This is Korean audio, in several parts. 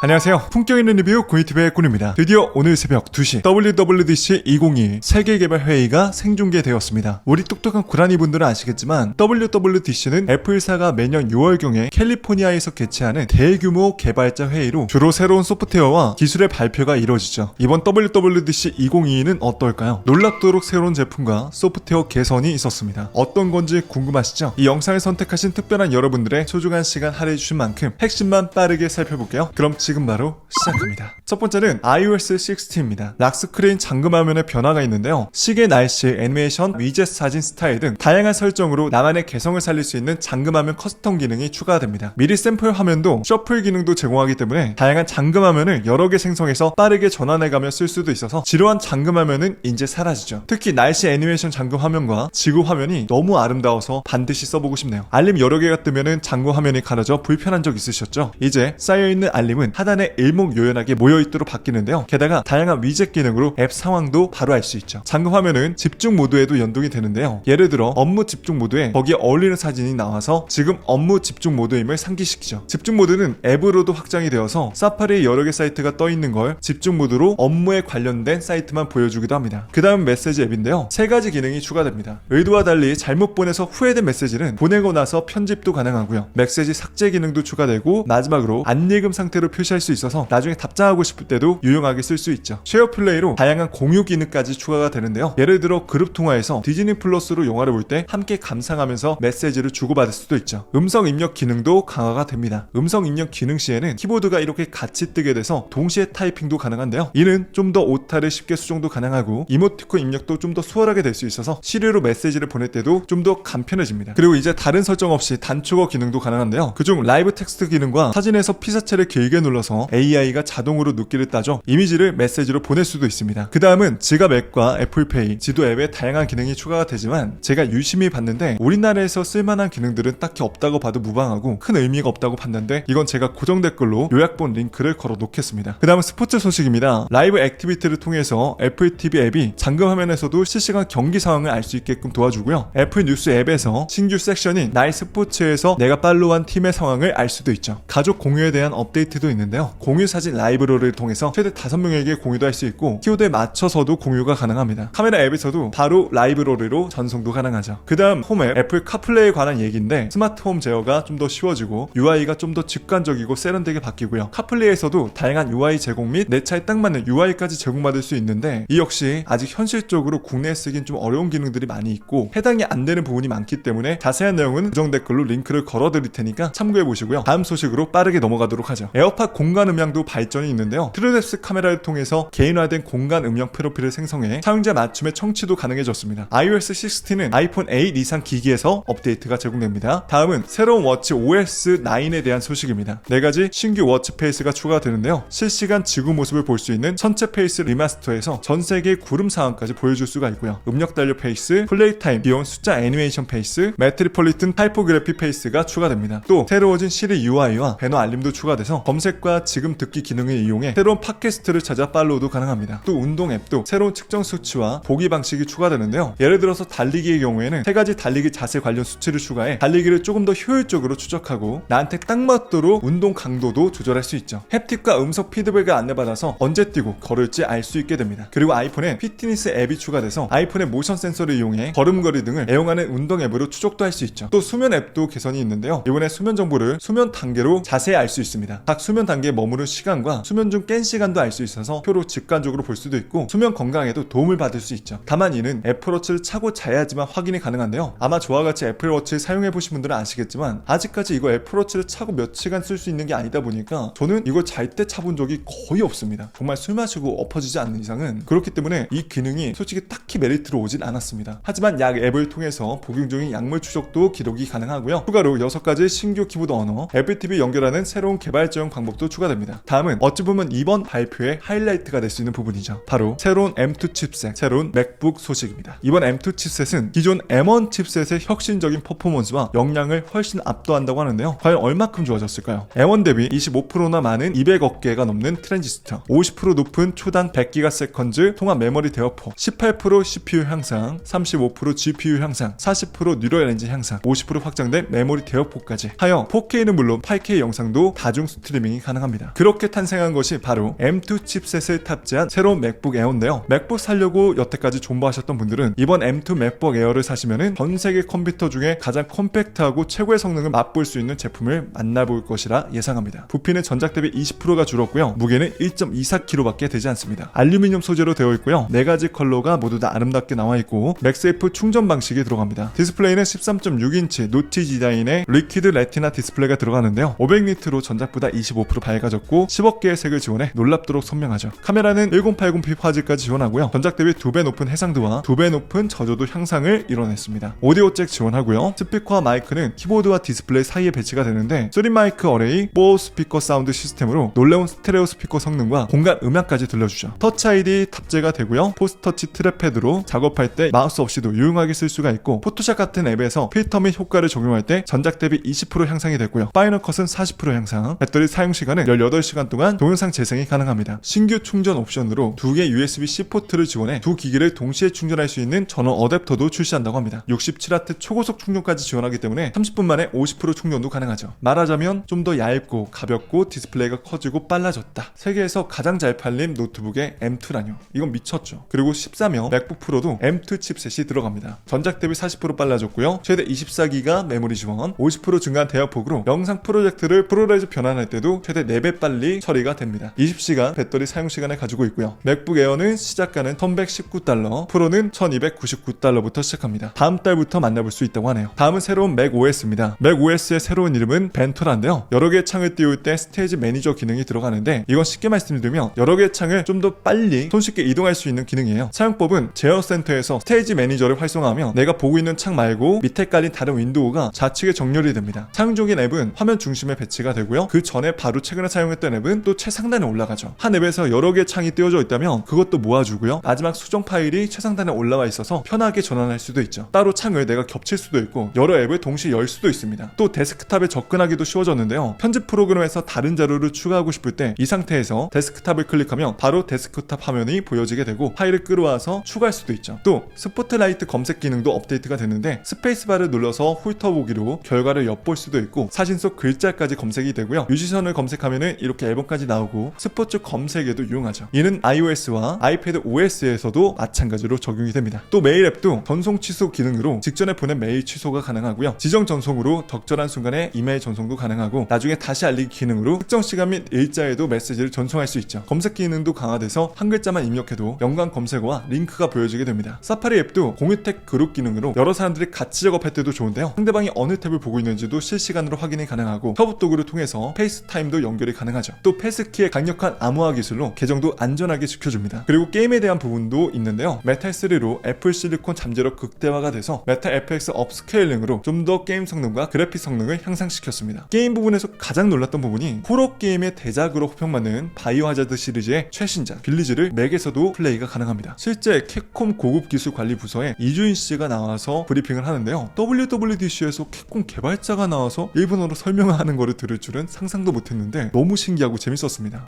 안녕하세요. 품격 있는 리뷰 고이티브의 꾼입니다. 드디어 오늘 새벽 2시 WWDC 2022 세계개발회의가 생중계되었습니다. 우리 똑똑한 구라니 분들은 아시겠지만 WWDC는 애플사가 매년 6월경에 캘리포니아에서 개최하는 대규모 개발자 회의로 주로 새로운 소프트웨어와 기술의 발표가 이루어지죠. 이번 WWDC 2022는 어떨까요? 놀랍도록 새로운 제품과 소프트웨어 개선이 있었습니다. 어떤 건지 궁금하시죠? 이 영상을 선택하신 특별한 여러분들의 소중한 시간 할애해주신 만큼 핵심만 빠르게 살펴볼게요. 그럼 지금 바로 시작합니다. 첫 번째는 iOS 16입니다. 락스크린 잠금화면에 변화가 있는데요. 시계, 날씨, 애니메이션, 위젯 사진 스타일 등 다양한 설정으로 나만의 개성을 살릴 수 있는 잠금화면 커스텀 기능이 추가됩니다. 미리 샘플 화면도 셔플 기능도 제공하기 때문에 다양한 잠금화면을 여러 개 생성해서 빠르게 전환해가며 쓸 수도 있어서 지루한 잠금화면은 이제 사라지죠. 특히 날씨 애니메이션 잠금 화면과 지구 화면이 너무 아름다워서 반드시 써보고 싶네요. 알림 여러 개가 뜨면은 잠금 화면이 가려져 불편한 적 있으셨죠? 이제 쌓여있는 알림은 하단에 일목요연하게 모여있도록 바뀌는데요. 게다가 다양한 위젯 기능으로 앱 상황도 바로 알 수 있죠. 잠금 화면은 집중 모드에도 연동이 되는데요. 예를 들어 업무 집중 모드에 거기에 어울리는 사진이 나와서 지금 업무 집중 모드임을 상기시키죠. 집중 모드는 앱으로도 확장이 되어서 사파리에 여러 개 사이트가 떠있는 걸 집중 모드로 업무에 관련된 사이트만 보여주기도 합니다. 그 다음 메시지 앱인데요. 세 가지 기능이 추가됩니다. 의도와 달리 잘못 보내서 후회된 메시지는 보내고 나서 편집도 가능하고요. 메시지 삭제 기능도 추가되고 마지막으로 안 읽음 상태로 표시할 수 있어서 나중에 답장하고 싶을 때도 유용하게 쓸 수 있죠. 쉐어 플레이로 다양한 공유 기능까지 추가가 되는데요. 예를 들어 그룹 통화에서 디즈니 플러스로 영화를 볼 때 함께 감상하면서 메시지를 주고받을 수도 있죠. 음성 입력 기능도 강화가 됩니다. 음성 입력 기능 시에는 키보드가 이렇게 같이 뜨게 돼서 동시에 타이핑도 가능한데요. 이는 좀 더 오타를 쉽게 수정도 가능하고 이모티콘 입력도 좀 더 수월하게 될 수 있어서 시리로 메시지를 보낼 때도 좀 더 간편해집니다. 그리고 이제 다른 설정 없이 단축어 기능도 가능한데요. 그중 라이브 텍스트 기능과 사진에서 피사체를 길게 눌러서 AI가 자동으로 눕기를 따져 이미지를 메시지로 보낼 수도 있습니다. 그 다음은 지갑 앱과 애플페이, 지도 앱에 다양한 기능이 추가가 되지만 제가 유심히 봤는데 우리나라에서 쓸만한 기능들은 딱히 없다고 봐도 무방하고 큰 의미가 없다고 판단돼 이건 제가 고정 댓글로 요약본 링크를 걸어 놓겠습니다. 그 다음은 스포츠 소식입니다. 라이브 액티비티를 통해서 애플 TV 앱이 잠금 화면에서도 실시간 경기 상황을 알 수 있게끔 도와주고요. 애플 뉴스 앱에서 신규 섹션인 나의 스포츠에서 내가 팔로우한 팀의 상황을 알 수도 있죠. 가족 공유에 대한 업데이트도 있는데요. 공유 사진 라이브러리를 통해서 최대 5명에게 공유도 할 수 있고 키워드에 맞춰서도 공유가 가능합니다. 카메라 앱에서도 바로 라이브러리로 전송도 가능하죠. 그 다음 홈앱 애플 카플레이에 관한 얘기인데 스마트 홈 제어가 좀 더 쉬워지고 UI가 좀 더 직관적이고 세련되게 바뀌고요. 카플레이에서도 다양한 UI 제공 및 내 차에 딱 맞는 UI까지 제공받을 수 있는데 이 역시 아직 현실적으로 국내에 쓰긴 좀 어려운 기능들이 많이 있고 해당이 안 되는 부분이 많기 때문에 자세한 내용은 고정 댓글로 링크를 걸어 드릴 테니까 참고해 보시고요. 다음 소식으로 빠르게 넘어가도록 하죠. 에어팟 공간 음향도 발전이 있는데요. 트루뎁스 카메라를 통해서 개인화된 공간 음영 프로필을 생성해 사용자 맞춤의 청취도 가능해졌습니다. iOS 16는 아이폰 8 이상 기기에서 업데이트가 제공됩니다. 다음은 새로운 워치 OS 9에 대한 소식입니다. 4가지 신규 워치 페이스가 추가되는데요. 실시간 지구 모습을 볼 수 있는 전체 페이스 리마스터에서 전 세계의 구름 상황까지 보여줄 수가 있고요. 음력 단류 페이스, 플레이 타임, 귀여운 숫자 애니메이션 페이스, 메트리폴리튼 타이포그래피 페이스가 추가됩니다. 또 새로워진 시리 UI와 배너 알림도 추가돼서 검색과 지금 듣기 기능을 이용해 새로운 팟캐스트를 찾아 팔로우도 가능합니다. 또 운동 앱도 새로운 측정 수치와 보기 방식이 추가되는데요. 예를 들어서 달리기의 경우에는 3가지 달리기 자세 관련 수치를 추가해 달리기를 조금 더 효율적으로 추적하고 나한테 딱 맞도록 운동 강도도 조절할 수 있죠. 햅틱과 음성 피드백을 안내받아서 언제 뛰고 걸을지 알 수 있게 됩니다. 그리고 아이폰에 피트니스 앱이 추가돼서 아이폰의 모션 센서를 이용해 걸음걸이 등을 애용하는 운동 앱으로 추적도 할 수 있죠. 또 수면 앱도 개선이 있는데요. 이번에 수면 정보를 수면 단계로 자세히 알 수 있습니다. 각 수면 단계에 머무른 시간과 수면 중 깬 시간도 알 수 있어서 표로 직관적으로 볼 수도 있고 수면 건강에도 도움을 받을 수 있죠. 다만 이는 애플워치를 차고 자야지만 확인이 가능한데요. 아마 저와 같이 애플워치를 사용해보신 분들은 아시겠지만 아직까지 이거 애플워치를 차고 며칠간 쓸 수 있는 게 아니다 보니까 저는 이걸 잘 때 차본 적이 거의 없습니다. 정말 술 마시고 엎어지지 않는 이상은. 그렇기 때문에 이 기능이 솔직히 딱히 메리트로 오진 않았습니다. 하지만 약 앱을 통해서 복용 중인 약물 추적도 기록이 가능하고요. 추가로 6가지 신규 키보드 언어, 애플 TV 연결하는 새로운 개발자용 방법도 추가됩니다. 다음은 어찌 보면 이번 발표의 하이라이트가 될 수 있는 부분이죠. 바로 새로운 M2 칩셋, 새로운 맥북 소식입니다. 이번 M2 칩셋은 기존 M1 칩셋의 혁신적인 퍼포먼스와 역량을 훨씬 압도한다고 하는데요. 과연 얼마큼 좋아졌을까요? M1 대비 25%나 많은 200억 개가 넘는 트랜지스터, 50% 높은 초당 100GS 통합 메모리 대여포, 18% CPU 향상, 35% GPU 향상, 40% 뉴럴 엔진 향상, 50% 확장된 메모리 대여포까지 하여 4K는 물론 8K 영상도 다중 스트리밍이 가능합니다. 그렇게 탄생한 것이 바로 M2 칩셋을 탑재한 새로운 맥북 에어인데요. 맥북 사려고 여태까지 존버하셨던 분들은 이번 M2 맥북 에어를 사시면은 전 세계 컴퓨터 중에 가장 컴팩트하고 최고의 성능을 맛볼 수 있는 제품을 만나볼 것이라 예상합니다. 부피는 전작 대비 20%가 줄었고요. 무게는 1.24kg밖에 되지 않습니다. 알루미늄 소재로 되어 있고요. 4가지 컬러가 모두 다 아름답게 나와 있고 맥세이프 충전 방식이 들어갑니다. 디스플레이는 13.6인치 노티 디자인의 리퀴드 레티나 디스플레이가 들어가는데요. 500니트로 전작보다 25% 밝아졌고 10억 개의 색을 지원해 놀랍도록 선명하죠. 카메라는 1080p 화질까지 지원하고요. 전작 대비 2배 높은 해상도와 2배 높은 저조도 향상을 이뤄냈습니다. 오디오 잭 지원하고요. 스피커와 마이크는 키보드와 디스플레이 사이에 배치가 되는데 3 마이크 어레이 4 스피커 사운드 시스템으로 놀라운 스테레오 스피커 성능과 공간 음향까지 들려주죠. 터치 아이디 탑재가 되고요. 포스터치 트랙패드로 작업할 때 마우스 없이도 유용하게 쓸 수가 있고 포토샵 같은 앱에서 필터 및 효과를 적용할 때 전작 대비 20% 향상이 됐고요. 파이널 컷은 40% 향상, 배터리 사용 시간은 18시간 동안 동영상 재생이 가능합니다. 신규 충전 옵션으로 2개 USB-C 포트를 지원해 두 기기를 동시에 충전할 수 있는 전원 어댑터도 출시한다고 합니다. 67W 초고속 충전까지 지원하기 때문에 30분 만에 50% 충전도 가능하죠. 말하자면 좀 더 얇고 가볍고 디스플레이가 커지고 빨라졌다. 세계에서 가장 잘 팔린 노트북의 M2라뇨. 이건 미쳤죠. 그리고 13형 맥북 프로도 M2 칩셋이 들어갑니다. 전작 대비 40% 빨라졌고요. 최대 24기가 메모리 지원, 50% 증가한 대역폭으로 영상 프로젝트를 프로레즈 변환할 때도 최대 4배 빨리 처리가 됩니다. 20시간 배터리 사용 시간을 가지고 있고요. 맥북 에어는 시작가는 $1119, 프로는 $1299부터 시작합니다. 다음 달부터 만나볼 수 있다고 하네요. 다음은 새로운 맥OS입니다. 맥OS의 새로운 이름은 벤토라인데요. 여러 개의 창을 띄울 때 스테이지 매니저 기능이 들어가는데 이건 쉽게 말씀드리면 여러 개의 창을 좀 더 빨리 손쉽게 이동할 수 있는 기능이에요. 사용법은 제어 센터에서 스테이지 매니저를 활성화하면 내가 보고 있는 창 말고 밑에 깔린 다른 윈도우가 좌측에 정렬이 됩니다. 사용 중인 앱은 화면 중심에 배치가 되고요. 그 전에 바로 최근에 사용했던 앱은 또 최상단에 올라가죠. 한 앱에서 여러 개의 창이 띄워져 있다면 그것도 모아주고요. 마지막 수정 파일이 최상단에 올라와 있어서 편하게 전환할 수도 있죠. 따로 창을 내가 겹칠 수도 있고 여러 앱을 동시에 열 수도 있습니다. 또 데스크탑에 접근하기도 쉬워졌는데요. 편집 프로그램에서 다른 자료를 추가하고 싶을 때 이 상태에서 데스크탑을 클릭하면 바로 데스크탑 화면이 보여지게 되고 파일을 끌어와서 추가할 수도 있죠. 또 스포트라이트 검색 기능도 업데이트가 됐는데 스페이스바를 눌러서 훑어보기로 결과를 엿볼 수도 있고 사진 속 글자까지 검색이 되고요. 뮤지션을 검색하면은 이렇게 앨범까지 나오고 스포츠 검색에도 유용하죠. 이는 iOS와 아이패드 OS에서도 마찬가지로 적용이 됩니다. 또 메일 앱도 전송 취소 기능으로 직전에 보낸 메일 취소가 가능하고요. 지정 전송으로 적절한 순간에 이메일 전송도 가능하고 나중에 다시 알리기 기능으로 특정 시간 및 일자에도 메시지를 전송할 수 있죠. 검색 기능도 강화돼서 한 글자만 입력해도 연관 검색어와 링크가 보여지게 됩니다. 사파리 앱도 공유택 그룹 기능으로 여러 사람들이 같이 작업할 때도 좋은데요. 상대방이 어느 탭을 보고 있는지도 실시간으로 확인이 가능하고 터보 도구를 통해서 페이스타임도 연결이 가능하죠. 또 패스키의 강력한 암호화 기술로 계정도 안전하게 지켜줍니다. 그리고 게임에 대한 부분도 있는데요. 메탈3로 애플 실리콘 잠재력 극대화가 돼서 메탈 FX 업스케일링으로 좀 더 게임 성능과 그래픽 성능을 향상시켰습니다. 게임 부분에서 가장 놀랐던 부분이 호러 게임의 대작으로 호평받는 바이오하자드 시리즈의 최신작 빌리지를 맥에서도 플레이가 가능합니다. 실제 캡콤 고급 기술 관리 부서에 이주인 씨가 나와서 브리핑을 하는데요. WWDC에서 캡콤 개발자가 나와서 일본어로 설명하는 거를 들을 줄은 상상도 못했는데 너무 신기하고 재밌었습니다.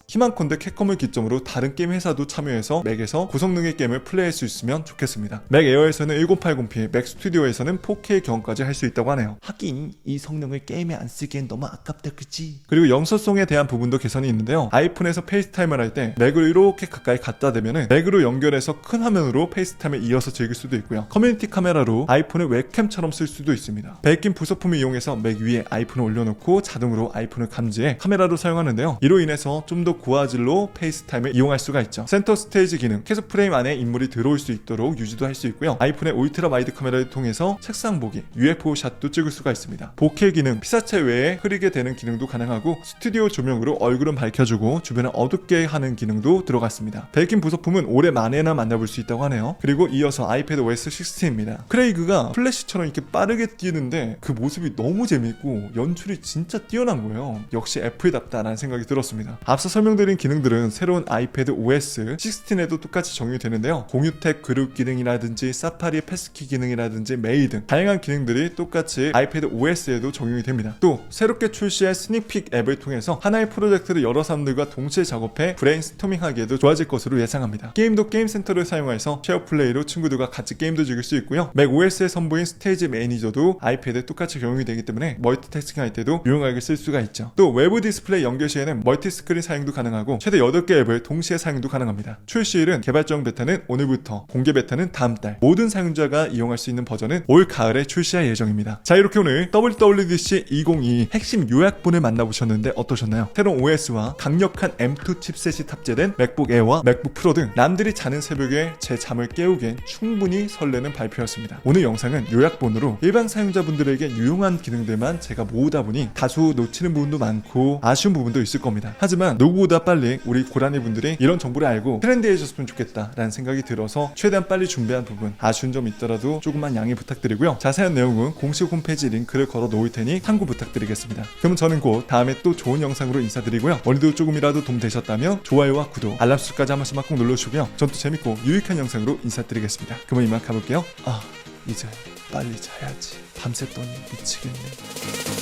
희망컨대 캡콤을 기점으로 다른 게임 회사도 참여해서 맥에서 고성능의 게임을 플레이할 수 있으면 좋겠습니다. 맥 에어에서는 1080p, 맥 스튜디오에서는 4K 경까지 할 수 있다고 하네요. 하긴 이 성능을 게임에 안 쓰기엔 너무 아깝다 그치? 그리고 영서성에 대한 부분도 개선이 있는데요. 아이폰에서 페이스타임을 할 때 맥을 이렇게 가까이 갖다 대면은 맥으로 연결해서 큰 화면으로 페이스타임을 이어서 즐길 수도 있고요. 커뮤니티 카메라로 아이폰을 웹캠처럼 쓸 수도 있습니다. 베이킹 부속품을 이용해서 맥 위에 아이폰을 올려놓고 자동으로 아이폰을 감지해 카메라로 사용하는데요. 이로 인해서 좀 더 고화질로 페이스타임을 이용할 수가 있죠. 센터 스테이지 기능, 계속 프레임 안에 인물이 들어올 수 있도록 유지도 할 수 있고요. 아이폰의 울트라 와이드 카메라를 통해서 책상 보기, UFO 샷도 찍을 수가 있습니다. 보케 기능, 피사체 외에 흐리게 되는 기능도 가능하고 스튜디오 조명으로 얼굴은 밝혀주고 주변을 어둡게 하는 기능도 들어갔습니다. 베이킹 부속품은 올해 만에나 만나볼 수 있다고 하네요. 그리고 이어서 아이패드 OS 16입니다. 크레이그가 플래시처럼 이렇게 빠르게 뛰는데 그 모습이 너무 재밌고 연출이 진짜 뛰어난 거예요. 역시 애플답다라는 생각이 생각이 들었습니다. 앞서 설명드린 기능들은 새로운 아이패드 OS 16에도 똑같이 적용이 되는데요. 공유택 그룹 기능이라든지 사파리 패스키 기능이라든지 메일 등 다양한 기능들이 똑같이 아이패드 OS에도 적용이 됩니다. 또 새롭게 출시할 스닉픽 앱을 통해서 하나의 프로젝트를 여러 사람들과 동시에 작업해 브레인스토밍하기에도 좋아질 것으로 예상합니다. 게임도 게임 센터를 사용해서 쉐어 플레이로 친구들과 같이 게임도 즐길 수 있고요. 맥 OS에 선보인 스테이지 매니저도 아이패드에 똑같이 적용이 되기 때문에 멀티태스킹 할 때도 유용하게 쓸 수가 있죠. 또 외부 디스플레이 연결 시에는 멀티스크린 사용도 가능하고 최대 8개 앱을 동시에 사용도 가능합니다. 출시일은 개발정 베타는 오늘부터, 공개 베타는 다음 달, 모든 사용자가 이용할 수 있는 버전은 올 가을에 출시할 예정입니다. 자, 이렇게 오늘 WWDC 2022 핵심 요약본을 만나보셨는데 어떠셨나요? 새로운 OS와 강력한 M2 칩셋이 탑재된 맥북 에어와 맥북 프로 등 남들이 자는 새벽에 제 잠을 깨우기엔 충분히 설레는 발표였습니다. 오늘 영상은 요약본으로 일반 사용자분들에게 유용한 기능들만 제가 모으다 보니 다소 놓치는 부분도 많고 아쉬운 부분도 있을 겁니다. 하지만 누구보다 빨리 우리 고라니 분들이 이런 정보를 알고 트렌디해졌으면 좋겠다라는 생각이 들어서 최대한 빨리 준비한 부분, 아쉬운 점 있더라도 조금만 양해 부탁드리고요. 자세한 내용은 공식 홈페이지 링크를 걸어 놓을 테니 참고 부탁드리겠습니다. 그럼 저는 곧 다음에 또 좋은 영상으로 인사드리고요. 오늘도 조금이라도 도움 되셨다면 좋아요와 구독, 알람 설정까지 한 번씩만 꼭 눌러주시고요. 전 또 재밌고 유익한 영상으로 인사드리겠습니다. 그럼 이만 가볼게요. 이제 빨리 자야지. 밤샜더니 미치겠네.